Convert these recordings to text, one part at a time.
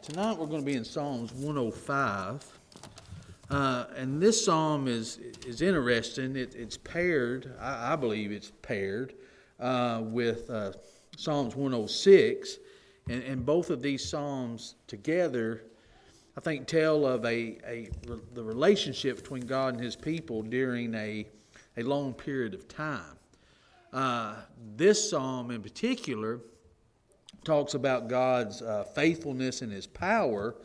Tonight we're going to be in Psalms 105, and this psalm is interesting. It's paired, I believe it's paired with Psalms 106, and both of these psalms together, I think, tell of the relationship between God and His people during a long period of time. This psalm in particular talks about God's faithfulness and His power,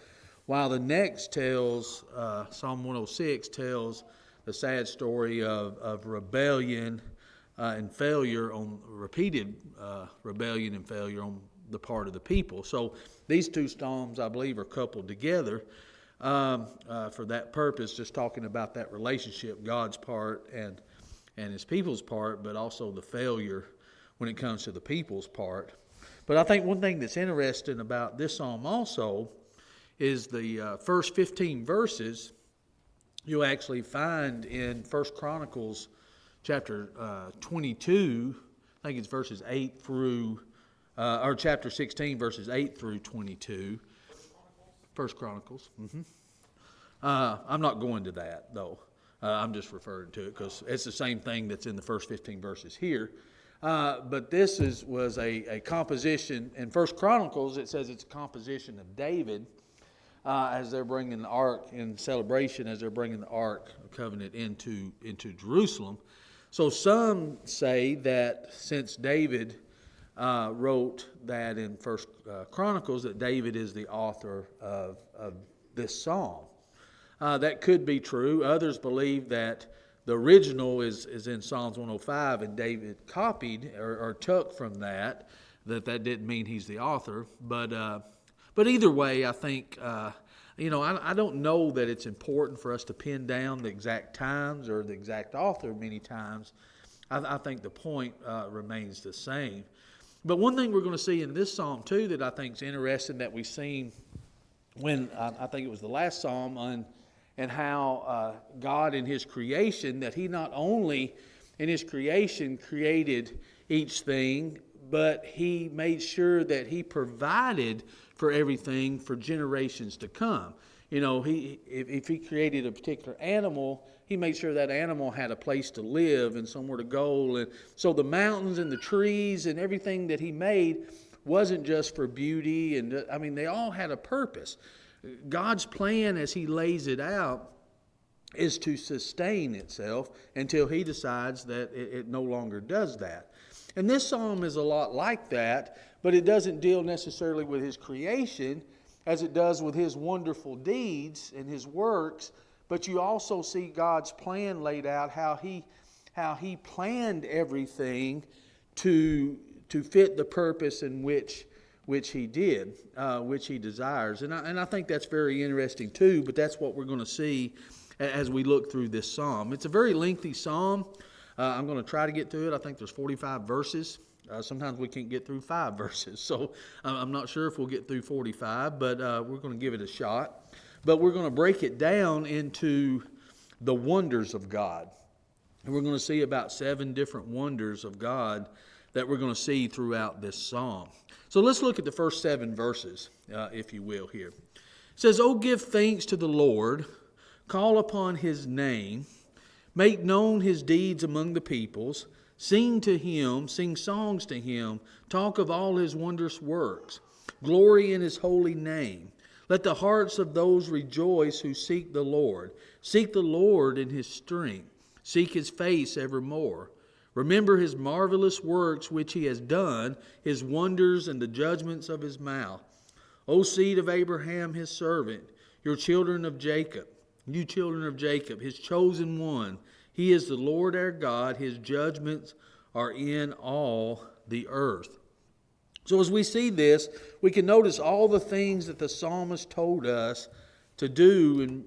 while the next tells, Psalm 106 tells the sad story of rebellion and failure repeated rebellion and failure on the part of the people. So these two psalms, I believe, are coupled together for that purpose, just talking about that relationship, God's part and His people's part, but also the failure when it comes to the people's part. But I think one thing that's interesting about this psalm also is the first 15 verses you'll actually find in 1 Chronicles chapter 22. I think it's verses 8 through, or chapter 16, verses 8 through 22. 1 Chronicles. I'm not going to that, though. I'm just referring to it because it's the same thing that's in the first 15 verses here. But this was a composition. In 1 Chronicles, it says it's a composition of David as they're bringing the ark in celebration, as they're bringing the ark of covenant into Jerusalem. So some say that since David wrote that in 1 Chronicles, that David is the author of this psalm. That could be true. Others believe that the original is in Psalms 105, and David copied or took from that didn't mean he's the author. But either way, I think, I don't know that it's important for us to pin down the exact times or the exact author many times. I think the point remains the same. But one thing we're going to see in this psalm, too, that I think is interesting that we've seen when, I think it was the last psalm, and how God in His creation, that He not only in His creation created each thing, but He made sure that He provided for everything for generations to come. You know, if He created a particular animal, He made sure that animal had a place to live and somewhere to go. And so the mountains and the trees and everything that He made wasn't just for beauty. And they all had a purpose. God's plan, as He lays it out, is to sustain itself until He decides that it no longer does that. And this psalm is a lot like that, but it doesn't deal necessarily with His creation as it does with His wonderful deeds and His works, but you also see God's plan laid out, how He planned everything to fit the purpose in which He did, which He desires. And I think that's very interesting too, but that's what we're going to see as we look through this psalm. It's a very lengthy psalm. I'm going to try to get through it. I think there's 45 verses. Sometimes we can't get through 5 verses, so I'm not sure if we'll get through 45, but we're going to give it a shot. But we're going to break it down into the wonders of God. And we're going to see about 7 different wonders of God that we're going to see throughout this psalm. So let's look at the first 7 verses, if you will, here. It says, "Oh, give thanks to the Lord, call upon His name, make known His deeds among the peoples, sing to Him, sing songs to Him, talk of all His wondrous works, glory in His holy name. Let the hearts of those rejoice who seek the Lord. Seek the Lord in His strength, seek His face evermore. Remember His marvelous works which He has done, His wonders and the judgments of His mouth. O seed of Abraham His servant, your children of Jacob, you children of Jacob, His chosen one. He is the Lord our God. His judgments are in all the earth." So as we see this, we can notice all the things that the psalmist told us to do in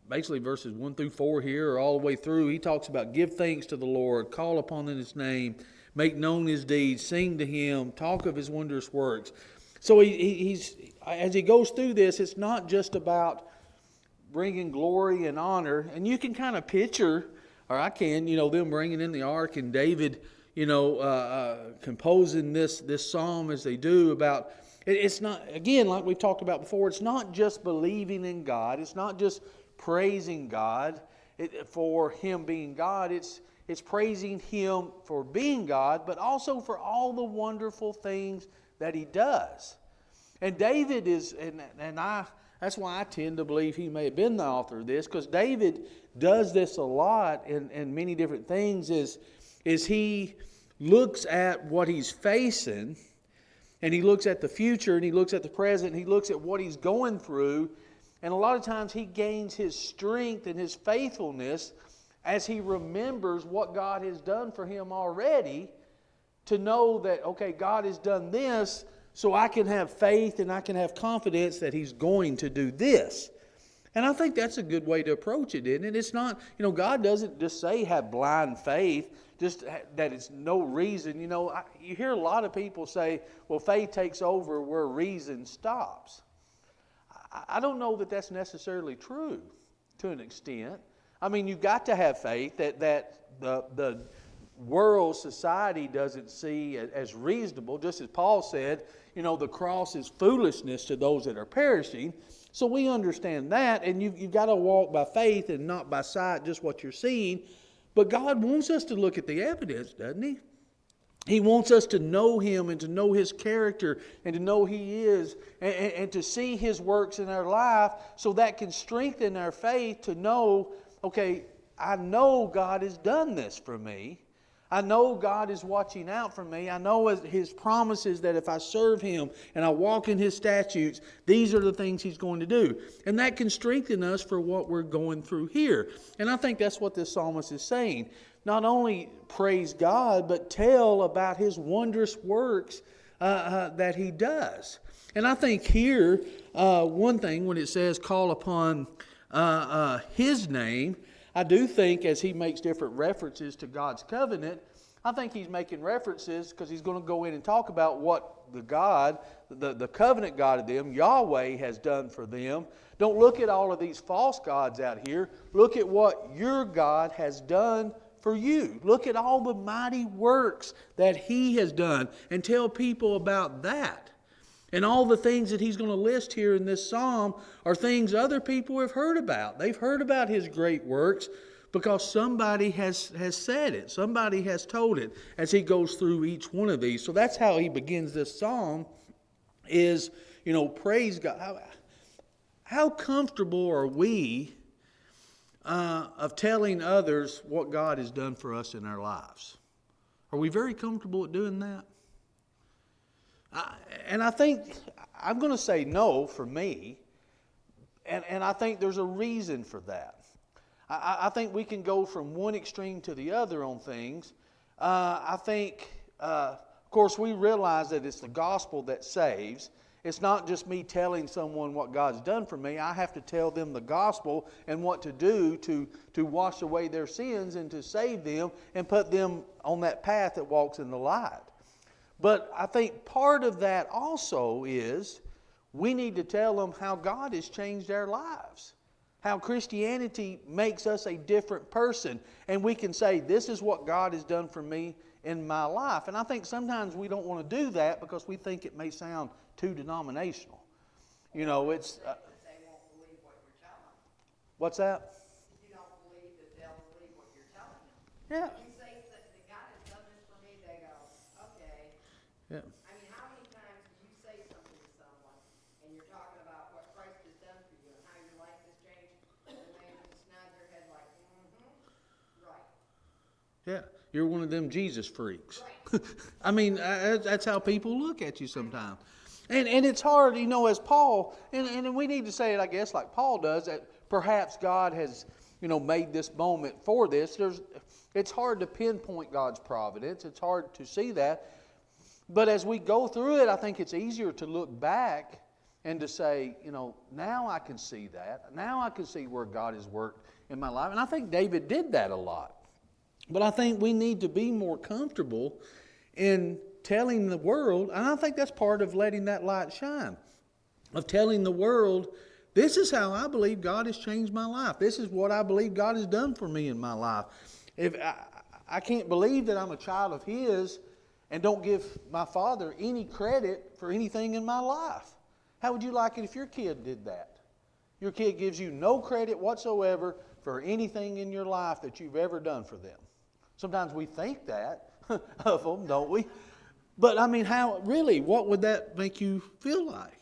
basically verses 1 through 4 here, or all the way through. He talks about give thanks to the Lord, call upon His name, make known His deeds, sing to Him, talk of His wondrous works. So he's as he goes through this, it's not just about bringing glory and honor. And you can kind of picture, or I can, them bringing in the ark and David, composing this psalm as they do about It's not, again, like we've talked about before, it's not just believing in God. It's not just praising God for Him being God. It's praising Him for being God, but also for all the wonderful things that He does. And David is, that's why I tend to believe he may have been the author of this, because David does this a lot in many different things, is he looks at what he's facing, and he looks at the future, and he looks at the present, and he looks at what he's going through, and a lot of times he gains his strength and his faithfulness as he remembers what God has done for him already, to know that, okay, God has done this, so I can have faith and I can have confidence that He's going to do this. And I think that's a good way to approach it, isn't it? It's not, God doesn't just say have blind faith, just that it's no reason. You hear a lot of people say, well, faith takes over where reason stops. I don't know that that's necessarily true to an extent. I mean, you've got to have faith that the world, society doesn't see as reasonable. Just as Paul said, the cross is foolishness to those that are perishing. So we understand that, and you've got to walk by faith and not by sight, just what you're seeing. But God wants us to look at the evidence, doesn't He? He wants us to know Him and to know His character and to know He is, and to see His works in our life, so that can strengthen our faith to know, okay, I know God has done this for me. I know God is watching out for me. I know His promises that if I serve Him and I walk in His statutes, these are the things He's going to do. And that can strengthen us for what we're going through here. And I think that's what this psalmist is saying. Not only praise God, but tell about His wondrous works that He does. And I think here, one thing, when it says call upon His name, I do think as he makes different references to God's covenant, I think he's making references because he's going to go in and talk about what the covenant God of them, Yahweh, has done for them. Don't look at all of these false gods out here. Look at what your God has done for you. Look at all the mighty works that He has done and tell people about that. And all the things that he's going to list here in this psalm are things other people have heard about. They've heard about His great works because somebody has said it. Somebody has told it as he goes through each one of these. So that's how he begins this psalm is, praise God. How comfortable are we of telling others what God has done for us in our lives? Are we very comfortable at doing that? And I think, I'm going to say no for me, and I think there's a reason for that. I think we can go from one extreme to the other on things. I think, of course, we realize that it's the gospel that saves. It's not just me telling someone what God's done for me. I have to tell them the gospel and what to do to wash away their sins and to save them and put them on that path that walks in the light. But I think part of that also is we need to tell them how God has changed our lives. How Christianity makes us a different person. And we can say, this is what God has done for me in my life. And I think sometimes we don't want to do that because we think it may sound too denominational. It's... they won't believe what you're telling them. What's that? You don't believe that they'll believe what you're telling them. Yeah. Yeah. I mean, how many times do you say something to someone and you're talking about what Christ has done for you and how your life has changed, and they just nod their head like, right. Yeah, you're one of them Jesus freaks. Right. I mean, that's how people look at you sometimes. And it's hard, as Paul, and we need to say it, I guess, like Paul does, that perhaps God has, made this moment for this. It's hard to pinpoint God's providence. It's hard to see that. But as we go through it, I think it's easier to look back and to say, now I can see that. Now I can see where God has worked in my life. And I think David did that a lot. But I think we need to be more comfortable in telling the world, and I think that's part of letting that light shine, of telling the world, this is how I believe God has changed my life. This is what I believe God has done for me in my life. If I can't believe that I'm a child of His, and don't give my father any credit for anything in my life. How would you like it if your kid did that? Your kid gives you no credit whatsoever for anything in your life that you've ever done for them. Sometimes we think that of them, don't we? But I mean, what would that make you feel like?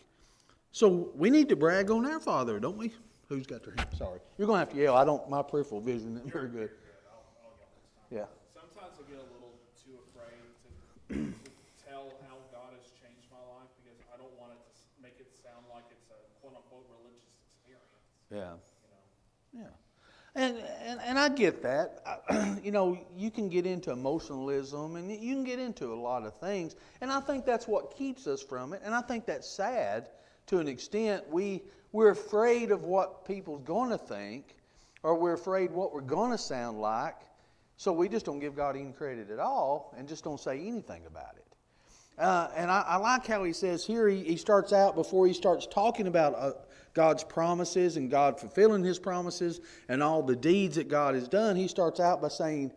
So we need to brag on our Father, don't we? Who's got their hand? Sorry. You're going to have to yell. My peripheral vision isn't very good. I'll yell next time. Yeah. Sometimes I get a little too afraid to tell how God has changed my life because I don't want it to make it sound like it's a quote-unquote religious experience. Yeah. You know? Yeah. And I get that. You can get into emotionalism and you can get into a lot of things. And I think that's what keeps us from it. And I think that's sad to an extent. We're afraid of what people's going to think, or we're afraid what we're going to sound like. So we just don't give God any credit at all and just don't say anything about it. And I like how he says here, he starts out, before he starts talking about God's promises and God fulfilling his promises and all the deeds that God has done, he starts out by saying,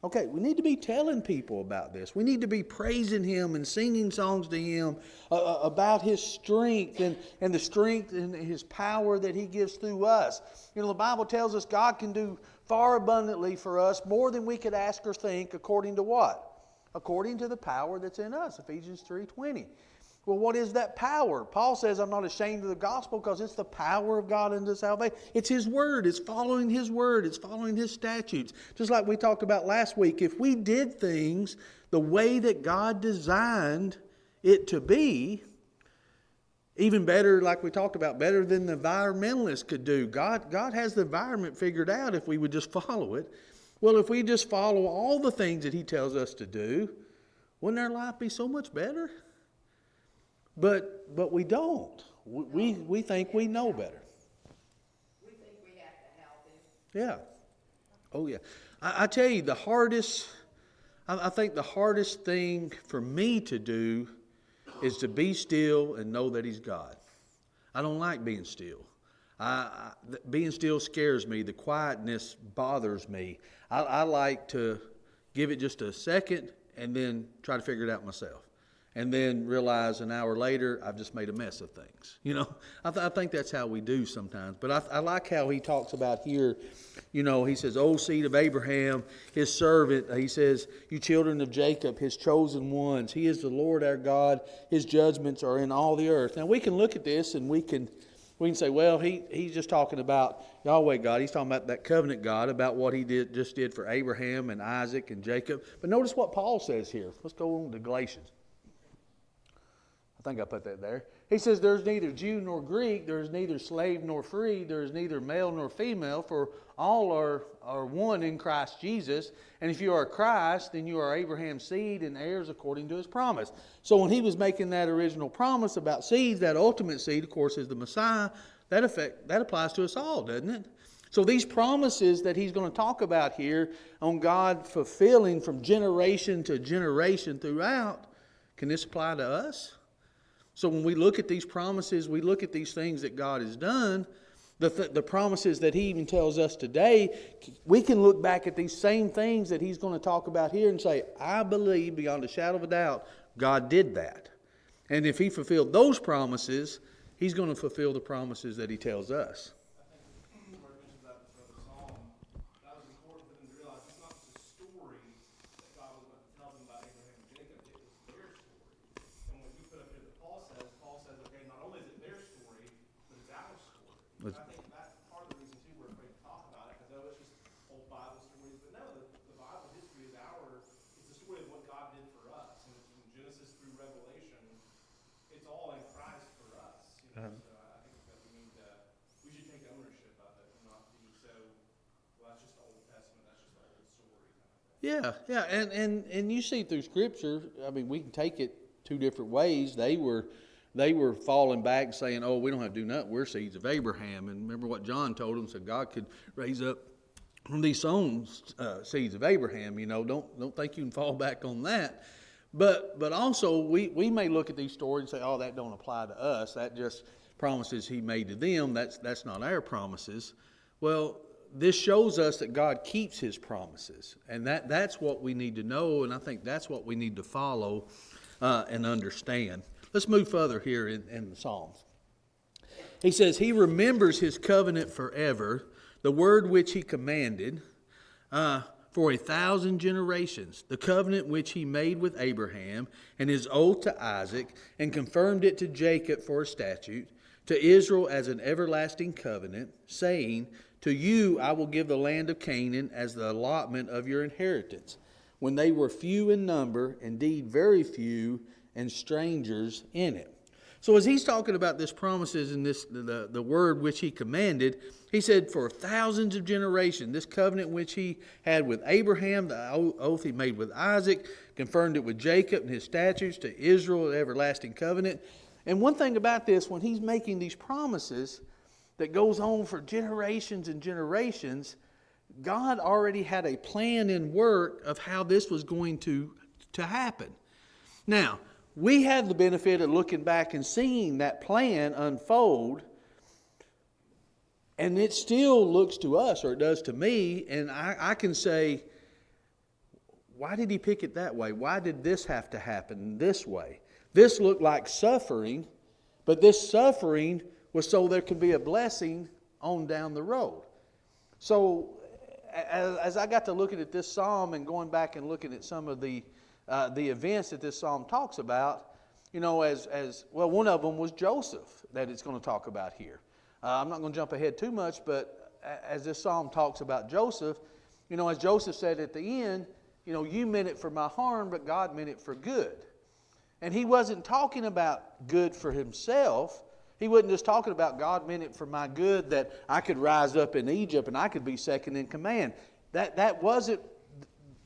okay, we need to be telling people about this. We need to be praising him and singing songs to him about his strength and the strength and his power that he gives through us. The Bible tells us God can do far abundantly for us, more than we could ask or think, according to what? According to the power that's in us, Ephesians 3:20. Well, what is that power? Paul says, I'm not ashamed of the gospel because it's the power of God unto salvation. It's his word. It's following his word. It's following his statutes. Just like we talked about last week, if we did things the way that God designed it to be, even better, like we talked about, better than the environmentalists could do. God has the environment figured out if we would just follow it. Well, if we just follow all the things that he tells us to do, wouldn't our life be so much better? But we don't. We think we know better. We think we have to help him. Yeah. Oh, yeah. I tell you, I think the hardest thing for me to do is to be still and know that he's God. I don't like being still. Being still scares me. The quietness bothers me. I like to give it just a second and then try to figure it out myself. And then realize an hour later, I've just made a mess of things. I think that's how we do sometimes. But I like how he talks about here, he says, O seed of Abraham, his servant. He says, you children of Jacob, his chosen ones. He is the Lord our God. His judgments are in all the earth. Now we can look at this and we can say, well, he's just talking about Yahweh God. He's talking about that covenant God, about what he just did for Abraham and Isaac and Jacob. But notice what Paul says here. Let's go on to Galatians. I think I put that there. He says, there's neither Jew nor Greek, there's neither slave nor free, there's neither male nor female, for all are one in Christ Jesus. And if you are Christ, then you are Abraham's seed and heirs according to his promise. So when he was making that original promise about seeds, that ultimate seed, of course, is the Messiah. That applies to us all, doesn't it? So these promises that he's going to talk about here on God fulfilling from generation to generation throughout, can this apply to us? So when we look at these promises, we look at these things that God has done, the promises that he even tells us today, we can look back at these same things that he's going to talk about here and say, I believe beyond a shadow of a doubt, God did that. And if he fulfilled those promises, he's going to fulfill the promises that he tells us. I think where it mentions that for the psalm, that was important for them to realize it's not just a story that God was going to tell them about Abraham and Jacob, it was their story. And what you put up here that Paul says, okay, not only is it their story, but it's our story. And I think that's part of the reason, too, we're afraid to talk about it, because, it's just old Bible stories. But no, the Bible history is it's the story of what God did for us. And it's from Genesis through Revelation, it's all in Christ for us. So I think that we should take ownership of it and not be so, well, that's just the Old Testament, that's just the old story kind of thing. Yeah, and you see through Scripture, I mean, we can take it two different ways. They were falling back saying, oh, we don't have to do nothing. We're seeds of Abraham. And remember what John told them, so God could raise up from these souls seeds of Abraham. Don't think you can fall back on that. But also we may look at these stories and say, oh, that don't apply to us. That just promises he made to them. That's not our promises. Well, this shows us that God keeps his promises. And that's what we need to know, and I think that's what we need to follow and understand. Let's move further here in the Psalms. He says, he remembers his covenant forever, the word which he commanded for 1,000 generations, the covenant which he made with Abraham, and his oath to Isaac, and confirmed it to Jacob for a statute, to Israel as an everlasting covenant, saying, to you I will give the land of Canaan as the allotment of your inheritance, when they were few in number, indeed very few, and strangers in it. So as he's talking about this promises and the word which he commanded, he said for thousands of generations, this covenant which he had with Abraham, the oath he made with Isaac, confirmed it with Jacob and his statutes, to Israel, the everlasting covenant. And one thing about this, when he's making these promises that goes on for generations and generations, God already had a plan in work of how this was going to happen. Now, we have the benefit of looking back and seeing that plan unfold, and it still looks to us, or it does to me, and I can say, why did he pick it that way? Why did this have to happen this way? This looked like suffering, but this suffering was so there could be a blessing on down the road. So as I got to looking at this psalm and going back and looking at some of the events that this psalm talks about, you know, as well, one of them was Joseph that it's going to talk about here. I'm not going to jump ahead too much, but as this psalm talks about Joseph, you know, as Joseph said at the end, you know, you meant it for my harm, but God meant it for good. And he wasn't talking about good for himself. He wasn't just talking about God meant it for my good, that I could rise up in Egypt and I could be second in command. That wasn't.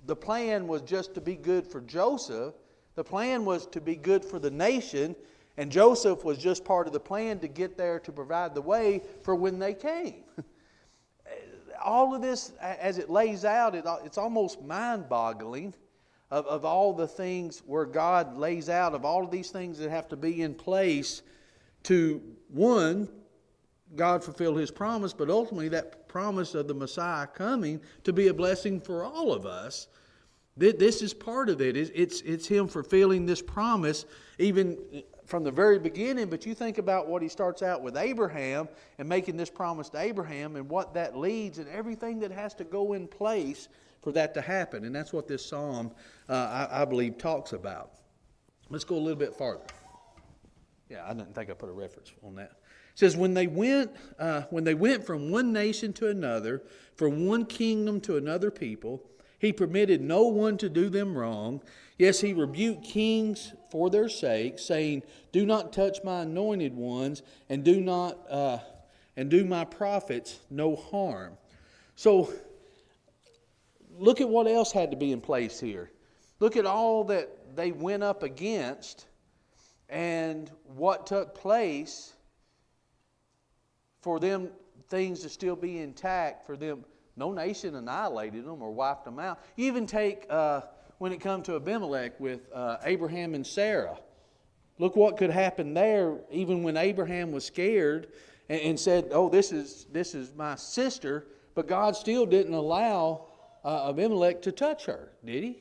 The plan was just to be good for Joseph. The plan was to be good for the nation. And Joseph was just part of the plan to get there to provide the way for when they came. All of this, as it lays out, it's almost mind-boggling of all the things where God lays out, of all of these things that have to be in place to, one, God fulfill his promise, but ultimately that promise of the Messiah coming to be a blessing for all of us. This is part of it. It's him fulfilling this promise even from the very beginning. But you think about what he starts out with Abraham and making this promise to Abraham and what that leads and everything that has to go in place for that to happen. And that's what this psalm, I believe, talks about. Let's go a little bit farther. Yeah, I didn't think I put a reference on that. It says, when they went from one nation to another, from one kingdom to another people, he permitted no one to do them wrong. Yes, he rebuked kings for their sake, saying, do not touch my anointed ones, and do my prophets no harm. So, look at what else had to be in place here. Look at all that they went up against and what took place for them things to still be intact, for them. No nation annihilated them or wiped them out. You even take, when it comes to Abimelech with Abraham and Sarah. Look what could happen there, even when Abraham was scared and said, oh, this is my sister. But God still didn't allow Abimelech to touch her, did he?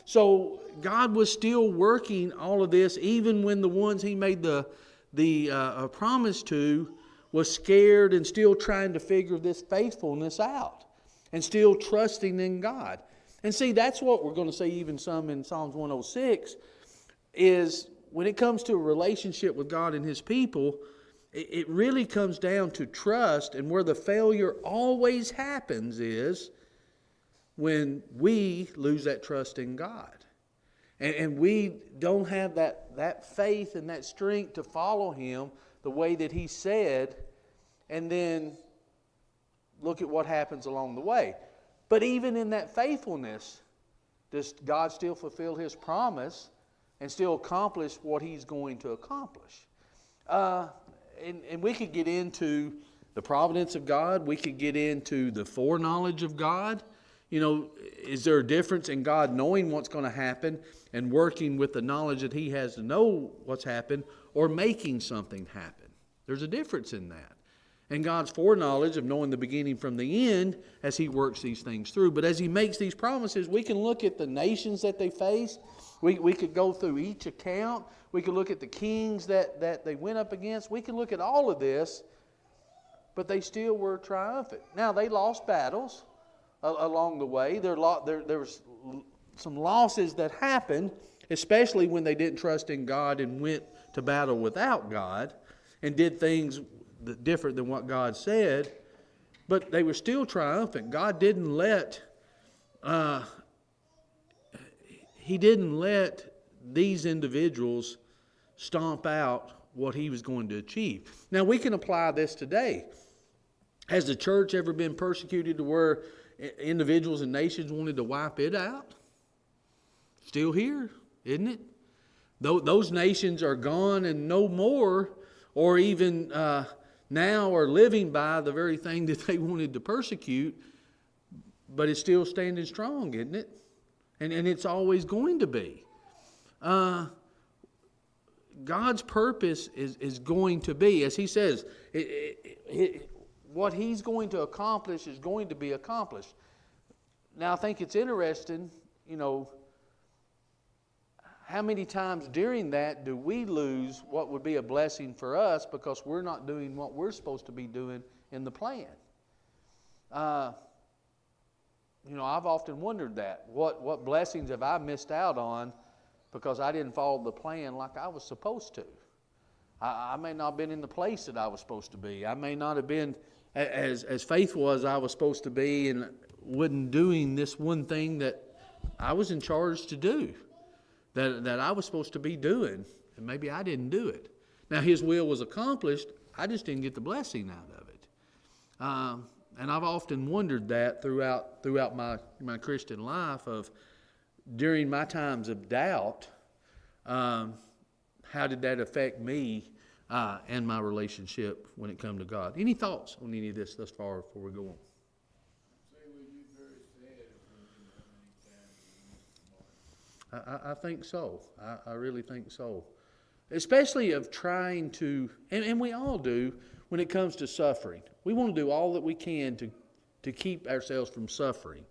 So God was still working all of this, even when the ones he made the promise to was scared and still trying to figure this faithfulness out and still trusting in God. And see, that's what we're going to see even some in Psalms 106 is when it comes to a relationship with God and his people, it really comes down to trust, and where the failure always happens is when we lose that trust in God. And we don't have that faith and that strength to follow him the way that he said, and then look at what happens along the way. But even in that faithfulness, does God still fulfill his promise and still accomplish what he's going to accomplish? And we could get into the providence of God. We could get into the foreknowledge of God. You know, is there a difference in God knowing what's going to happen and working with the knowledge that he has to know what's happened, or making something happen? There's a difference in that. and God's foreknowledge of knowing the beginning from the end as he works these things through. But as he makes these promises, we can look at the nations that they faced. We could go through each account. We could look at the kings that they went up against. We can look at all of this, but they still were triumphant. Now, they lost battles along the way. There was some losses that happened, especially when they didn't trust in God and went to battle without God and did things different than what God said. But they were still triumphant. God didn't let these individuals stomp out what he was going to achieve. Now, we can apply this today. Has the church ever been persecuted to where individuals and nations wanted to wipe it out? Still here, isn't it? Those nations are gone and no more, or even now are living by the very thing that they wanted to persecute, but it's still standing strong, isn't it? And it's always going to be. God's purpose is going to be, as he says, what he's going to accomplish is going to be accomplished. Now, I think it's interesting, how many times during that do we lose what would be a blessing for us because we're not doing what we're supposed to be doing in the plan? I've often wondered that. What blessings have I missed out on because I didn't follow the plan like I was supposed to? I may not have been in the place that I was supposed to be. I may not have been as faithful as I was supposed to be and wasn't doing this one thing that I was in charge to do, that I was supposed to be doing, and maybe I didn't do it. Now, his will was accomplished. I just didn't get the blessing out of it. And I've often wondered that throughout my Christian life of during my times of doubt, how did that affect me and my relationship when it come to God? Any thoughts on any of this thus far before we go on? I think so. I really think so. Especially of trying to, and we all do when it comes to suffering. We want to do all that we can to keep ourselves from suffering.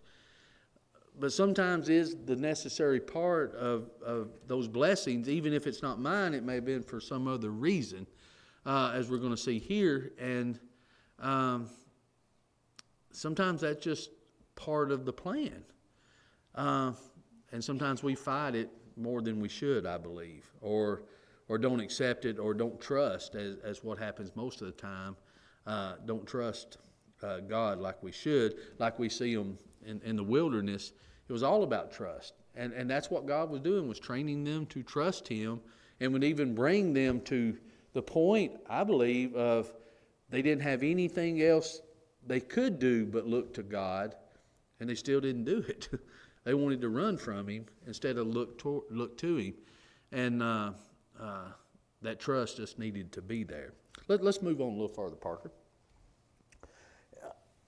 But sometimes is the necessary part of those blessings, even if it's not mine, it may have been for some other reason, as we're going to see here. And sometimes that's just part of the plan. And sometimes we fight it more than we should, I believe, or don't accept it or don't trust, as what happens most of the time. Don't trust God like we should, like we see them in the wilderness. It was all about trust. And that's what God was doing, was training them to trust him, and would even bring them to the point, I believe, of they didn't have anything else they could do but look to God, and they still didn't do it. They wanted to run from him instead of look to him. And that trust just needed to be there. Let's move on a little farther, Parker.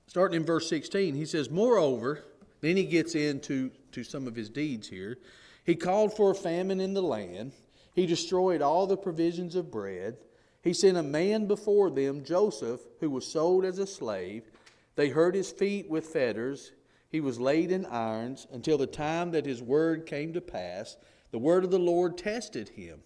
Starting in verse 16, he says, "Moreover," then he gets into some of his deeds here. "He called for a famine in the land. He destroyed all the provisions of bread. He sent a man before them, Joseph, who was sold as a slave. They hurt his feet with fetters. He was laid in irons until the time that his word came to pass. The word of the Lord tested him.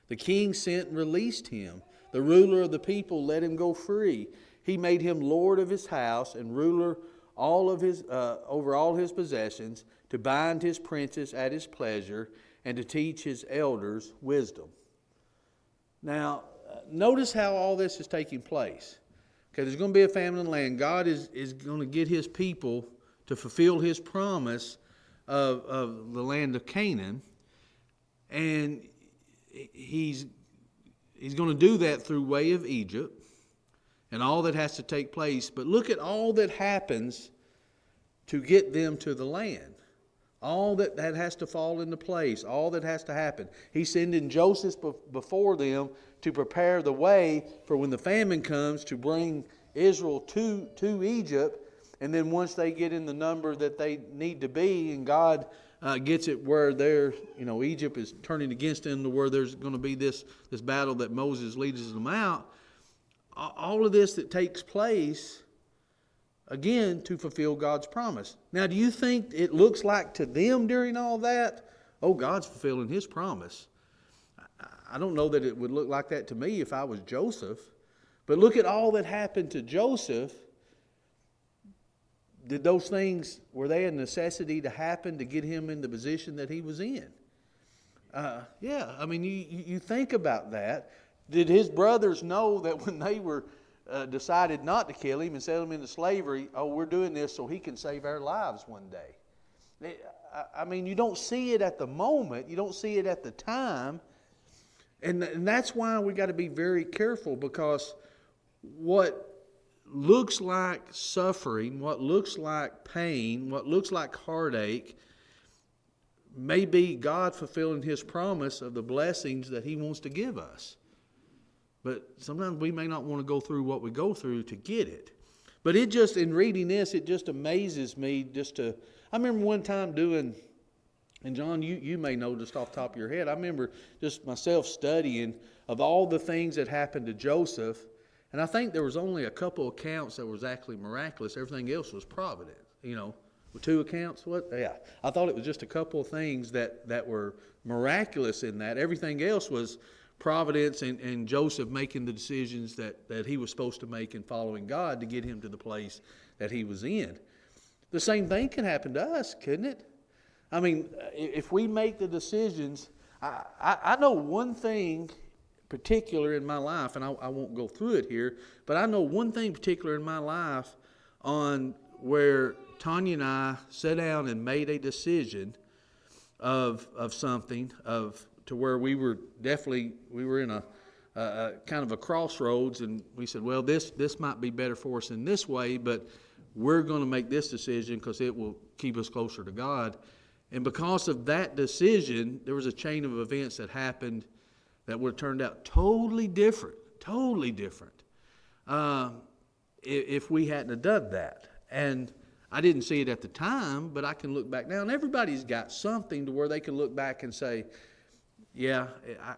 The king sent and released him. The ruler of the people let him go free. He made him lord of his house and ruler over all his possessions, to bind his princes at his pleasure and to teach his elders wisdom." Now, notice how all this is taking place. Okay, there's going to be a famine in the land. God is going to get his people to fulfill his promise of the land of Canaan. And he's going to do that through way of Egypt and all that has to take place. But look at all that happens to get them to the land. All that has to fall into place. All that has to happen. He's sending Joseph before them to prepare the way for when the famine comes to bring Israel to Egypt. And then once they get in the number that they need to be, and God gets it where Egypt is turning against them, to where there's going to be this battle that Moses leads them out. all of this that takes place, again, to fulfill God's promise. Now, do you think it looks like to them during all that, oh, God's fulfilling His promise? I don't know that it would look like that to me if I was Joseph. But look at all that happened to Joseph. Did those things, were they a necessity to happen to get him in the position that he was in? Yeah, I mean, you think about that. Did his brothers know that when they were decided not to kill him and sell him into slavery, oh, we're doing this so he can save our lives one day? I mean, you don't see it at the moment. You don't see it at the time. And that's why we got to be very careful, because what looks like suffering, what looks like pain, what looks like heartache may be God fulfilling His promise of the blessings that He wants to give us. But sometimes we may not want to go through what we go through to get it. But it just, in reading this, it just amazes me I remember one time doing, and John, you may know just off the top of your head, I remember just myself studying of all the things that happened to Joseph, and I think there was only a couple accounts that was actually miraculous. Everything else was provident, with 2 accounts. Yeah, I thought it was just a couple of things that were miraculous in that. Everything else was providence and Joseph making the decisions that he was supposed to make and following God to get him to the place that he was in. The same thing can happen to us, couldn't it? I mean, if we make the decisions, I know one thing particular in my life, and I won't go through it here, but I know one thing particular in my life on where Tanya and I sat down and made a decision of something, to where we were in a kind of a crossroads, and we said, well, this might be better for us in this way, but we're going to make this decision because it will keep us closer to God. And because of that decision, there was a chain of events that happened that would have turned out totally different, if we hadn't have done that. And I didn't see it at the time, but I can look back now, and everybody's got something to where they can look back and say, yeah,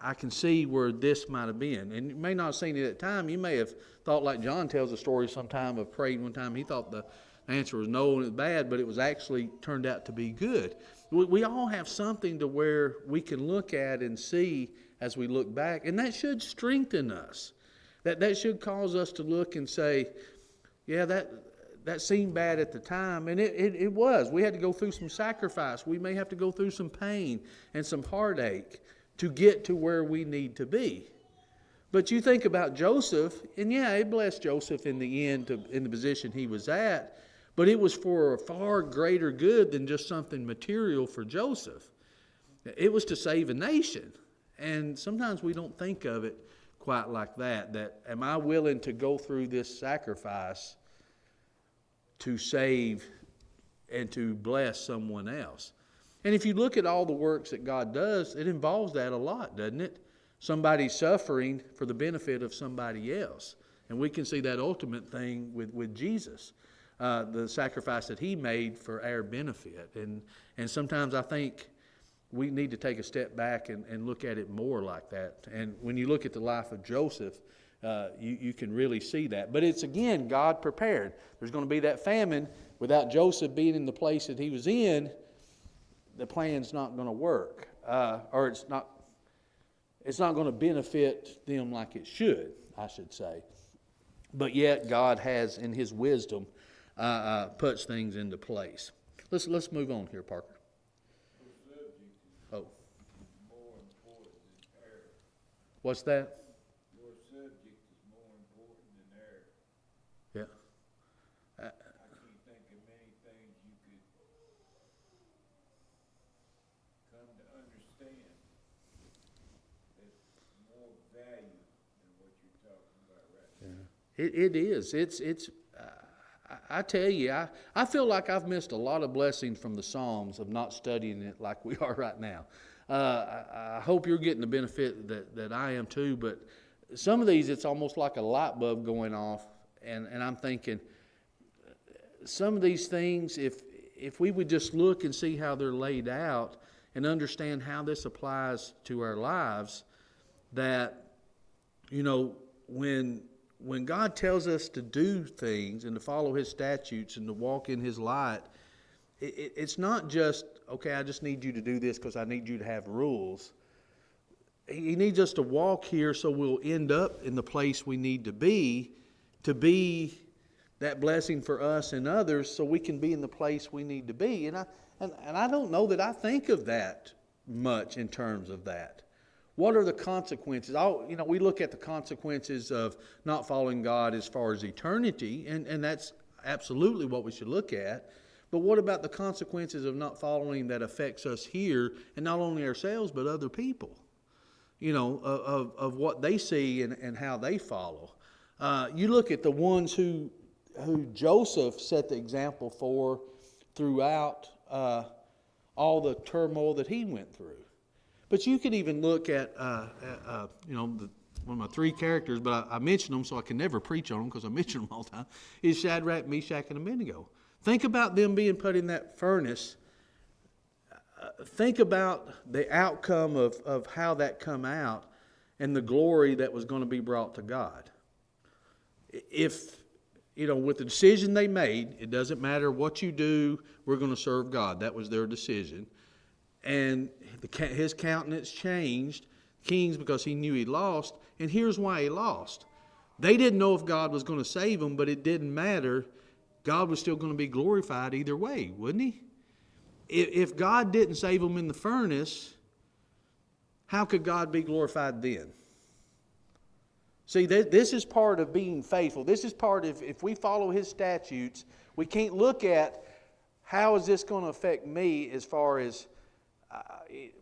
I can see where this might have been. And you may not have seen it at the time. You may have thought, like John tells a story sometime of praying one time. He thought the answer was no and it was bad, but it was actually turned out to be good. We all have something to where we can look at and see as we look back, and that should strengthen us. That should cause us to look and say, yeah, that seemed bad at the time, and it was. We had to go through some sacrifice. We may have to go through some pain and some heartache to get to where we need to be. But you think about Joseph, and yeah, it blessed Joseph in the end in the position he was at, but it was for a far greater good than just something material for Joseph. It was to save a nation. And sometimes we don't think of it quite like that am I willing to go through this sacrifice to save and to bless someone else? And if you look at all the works that God does, it involves that a lot, doesn't it? Somebody suffering for the benefit of somebody else. And we can see that ultimate thing with Jesus, the sacrifice that He made for our benefit. And sometimes I think we need to take a step back and look at it more like that. And when you look at the life of Joseph, you can really see that. But it's, again, God prepared. There's going to be that famine. Without Joseph being in the place that he was in, the plan's not going to work. Or it's not going to benefit them like it should, I should say. But yet God has, in His wisdom, puts things into place. Let's move on here, Parker. Oh. What's that? Your subject is more important than air. Yeah. I can't think of many things you could come to understand that's more value than what you're talking about right now. It is. It's. I tell you, I feel like I've missed a lot of blessings from the Psalms of not studying it like we are right now. I hope you're getting the benefit that I am too, but some of these, it's almost like a light bulb going off, and I'm thinking, some of these things, if we would just look and see how they're laid out and understand how this applies to our lives, that, when when God tells us to do things and to follow His statutes and to walk in His light, it's not just, okay, I just need you to do this because I need you to have rules. He needs us to walk here so we'll end up in the place we need to be that blessing for us and others, so we can be in the place we need to be. And I don't know that I think of that much in terms of that. What are the consequences? We look at the consequences of not following God as far as eternity, and that's absolutely what we should look at. But what about the consequences of not following that affects us here, and not only ourselves, but other people? Of what they see and how they follow. You look at the ones who Joseph set the example for throughout all the turmoil that he went through. But you could even look at, one of my three characters, but I mention them so I can never preach on them because I mention them all the time, is Shadrach, Meshach, and Abednego. Think about them being put in that furnace. Think about the outcome of how that come out and the glory that was going to be brought to God. If, with the decision they made, it doesn't matter what you do, we're going to serve God. That was their decision. And his countenance changed, King's, because he knew he lost. And here's why he lost. They didn't know if God was going to save them, but it didn't matter. God was still going to be glorified either way, wouldn't he? If God didn't save them in the furnace, how could God be glorified then? See, this is part of being faithful. This is part of, if we follow His statutes, we can't look at how is this going to affect me as far as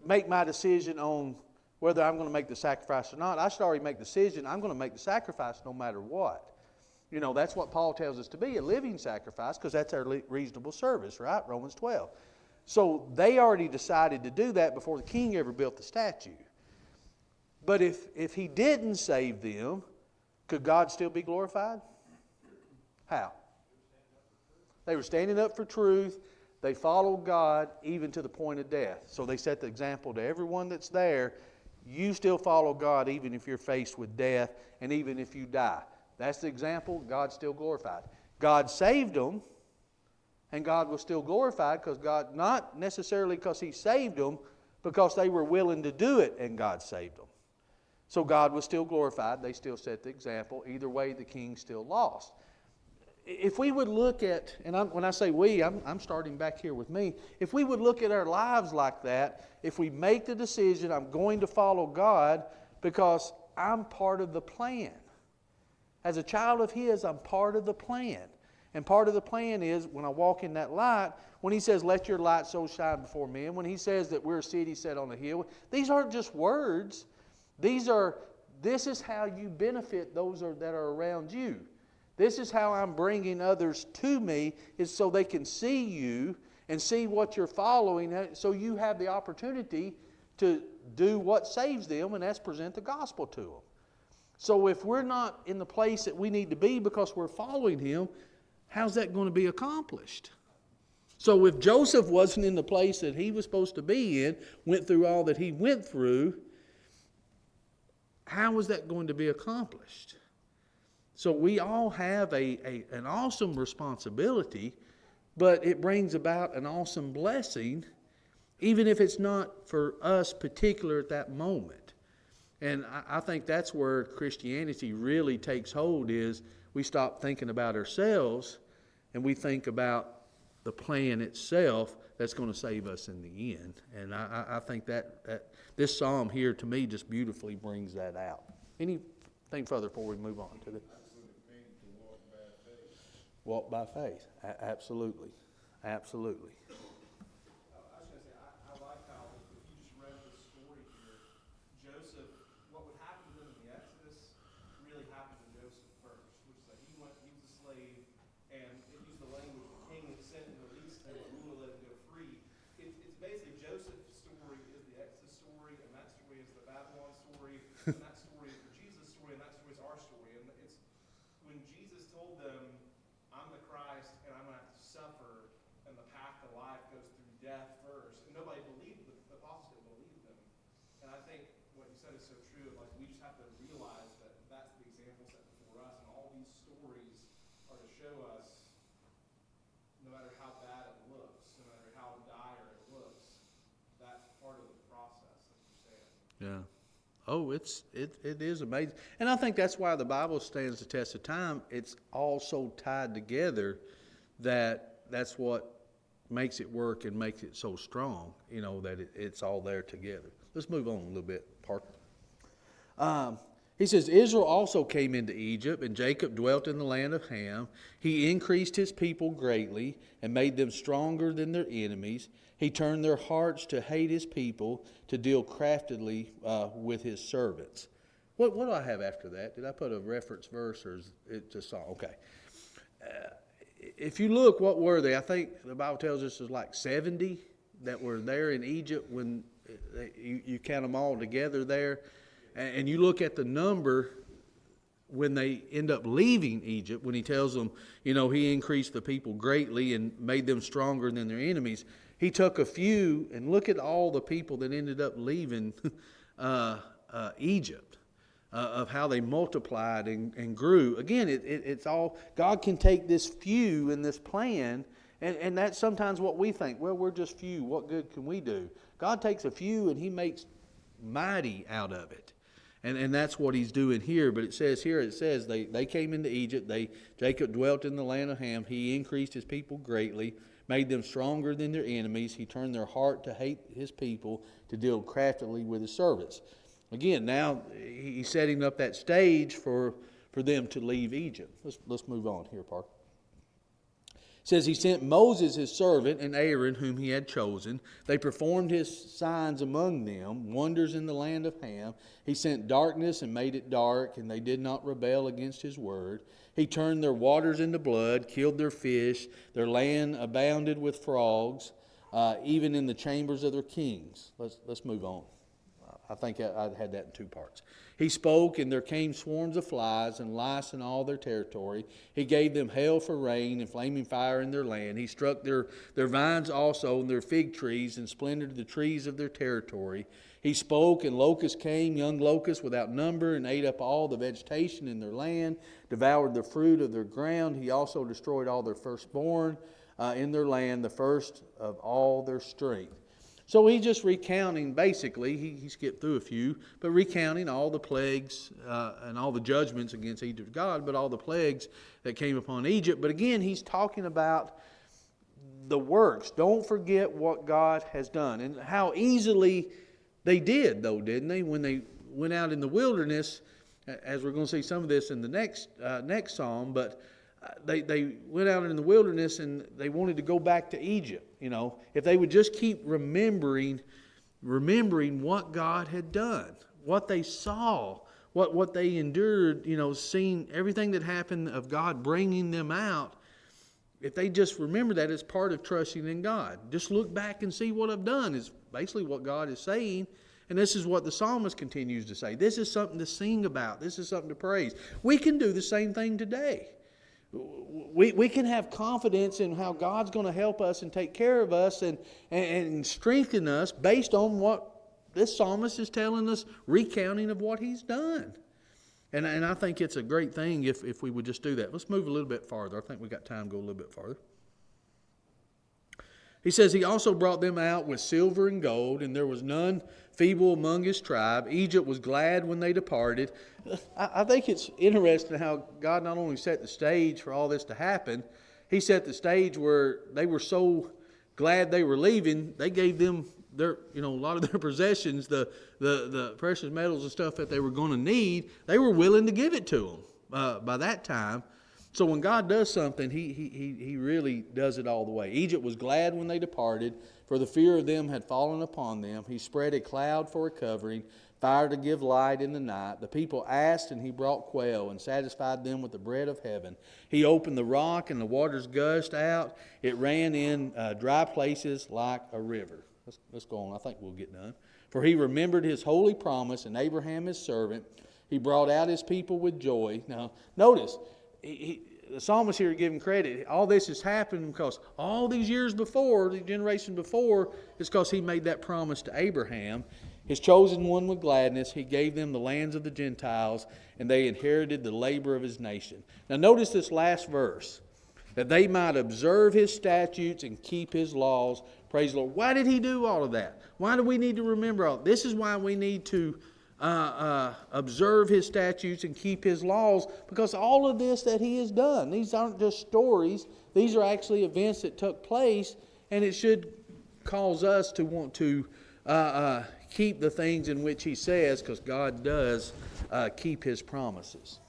make my decision on whether I'm going to make the sacrifice or not. I should already make the decision. I'm going to make the sacrifice no matter what. That's what Paul tells us to be, a living sacrifice, because that's our reasonable service, right? Romans 12. So they already decided to do that before the king ever built the statue. But if he didn't save them, could God still be glorified? How? They were standing up for truth. They followed God even to the point of death. So they set the example to everyone that's there. You still follow God even if you're faced with death and even if you die. That's the example. God's still glorified. God saved them, and God was still glorified because God, not necessarily because He saved them, because they were willing to do it and God saved them. So God was still glorified. They still set the example. Either way, the king still lost. If we would look at, and when I say we, I'm starting back here with me. If we would look at our lives like that, if we make the decision, I'm going to follow God because I'm part of the plan. As a child of His, I'm part of the plan. And part of the plan is when I walk in that light, when He says, let your light so shine before men, when He says that we're a city set on a hill, these aren't just words. This is how you benefit those that are around you. This is how I'm bringing others to me, is so they can see you and see what you're following, so you have the opportunity to do what saves them, and that's present the gospel to them. So if we're not in the place that we need to be because we're following Him, how's that going to be accomplished? So if Joseph wasn't in the place that he was supposed to be in, went through all that he went through, how was that going to be accomplished? So we all have an awesome responsibility, but it brings about an awesome blessing, even if it's not for us particular at that moment. And I think that's where Christianity really takes hold, is we stop thinking about ourselves and we think about the plan itself that's going to save us in the end. And I think that this psalm here, to me, just beautifully brings that out. Anything further before we move on to the... Walk by faith. Absolutely. Absolutely. I was going to say, I like how, if you just read the story here, Joseph, what would happen to them in the Exodus really happened to Joseph first, which is that he was a slave, and it used the language, the king sent and released him, and ruler let him go free. It's basically Joseph's story is the Exodus story, and that story is the Babylon story, and that story is the Jesus story, and that story is our story. And it's when Jesus told them, I'm the Christ, and I'm going to have to suffer, and the path to life goes through death first. And nobody believed them. The apostles didn't believe them. And I think what you said is so true. Like, we just have to realize that that's the example set before us. And show us, no matter how bad it looks, no matter how dire it looks, that's part of the process, like you're saying. Yeah. Oh, it is amazing. And I think that's why the Bible stands the test of time. It's all so tied together that's what makes it work and makes it so strong, that it's all there together. Let's move on a little bit, Parker. He says, Israel also came into Egypt, and Jacob dwelt in the land of Ham. He increased his people greatly and made them stronger than their enemies. He turned their hearts to hate his people, to deal craftily with his servants. What do I have after that? Did I put a reference verse, or is it just song? Okay. If you look, what were they? I think the Bible tells us there's like 70 that were there in Egypt when you count them all together there. And you look at the number when they end up leaving Egypt, when he tells them, he increased the people greatly and made them stronger than their enemies. He took a few, and look at all the people that ended up leaving Egypt, of how they multiplied and grew. Again, it's all, God can take this few in this plan, and that's sometimes what we think. Well, we're just few. What good can we do? God takes a few, and he makes mighty out of it. And that's what he's doing here. But it says they came into Egypt. Jacob dwelt in the land of Ham. He increased his people greatly, made them stronger than their enemies. He turned their heart to hate his people, to deal craftily with his servants. Again, now he's setting up that stage for them to leave Egypt. Let's move on here, Parker. It says he sent Moses his servant and Aaron whom he had chosen. They performed his signs among them, wonders in the land of Ham. He sent darkness and made it dark, and they did not rebel against his word. He turned their waters into blood, killed their fish. Their land abounded with frogs, even in the chambers of their kings. Let's move on. I think I had that in two parts. He spoke, and there came swarms of flies and lice in all their territory. He gave them hail for rain and flaming fire in their land. He struck their vines also and their fig trees and splintered the trees of their territory. He spoke, and locusts came, young locusts without number, and ate up all the vegetation in their land, devoured the fruit of their ground. He also destroyed all their firstborn in their land, the first of all their strength. So he's just recounting, basically, he skipped through a few, but recounting all the plagues and all the judgments against Egypt God, but all the plagues that came upon Egypt. But again, he's talking about the works. Don't forget what God has done. And how easily they did, though, didn't they? When they went out in the wilderness, as we're going to see some of this in the next psalm, but they went out in the wilderness and they wanted to go back to Egypt. If they would just keep remembering what God had done, what they saw, what they endured, seeing everything that happened of God bringing them out. If they just remember that as part of trusting in God, just look back and see what I've done is basically what God is saying. And this is what the psalmist continues to say. This is something to sing about. This is something to praise. We can do the same thing today. We can have confidence in how God's going to help us and take care of us and strengthen us based on what this psalmist is telling us, recounting of what he's done. And I think it's a great thing if we would just do that. Let's move a little bit farther. I think we've got time to go a little bit farther. He says he also brought them out with silver and gold, and there was none feeble among his tribe. Egypt was glad when they departed. I think it's interesting how God not only set the stage for all this to happen, he set the stage where they were so glad they were leaving, they gave them a lot of their possessions, the precious metals and stuff that they were going to need. They were willing to give it to them by that time. So when God does something, he really does it all the way. Egypt was glad when they departed, for the fear of them had fallen upon them. He spread a cloud for a covering, fire to give light in the night. The people asked, and he brought quail and satisfied them with the bread of heaven. He opened the rock, and the waters gushed out. It ran in dry places like a river. Let's go on. I think we'll get done. For he remembered his holy promise, and Abraham his servant. He brought out his people with joy. Now, notice, the psalmist here giving credit. All this has happened because all these years before, the generation before, is because he made that promise to Abraham. His chosen one with gladness, he gave them the lands of the Gentiles, and they inherited the labor of his nation. Now notice this last verse. that they might observe his statutes and keep his laws. Praise the Lord. Why did he do all of that? Why do we need to remember all? This is why we need to observe his statutes and keep his laws, because all of this that he has done, these aren't just stories. These are actually events that took place, and it should cause us to want to keep the things in which he says, because God does keep his promises.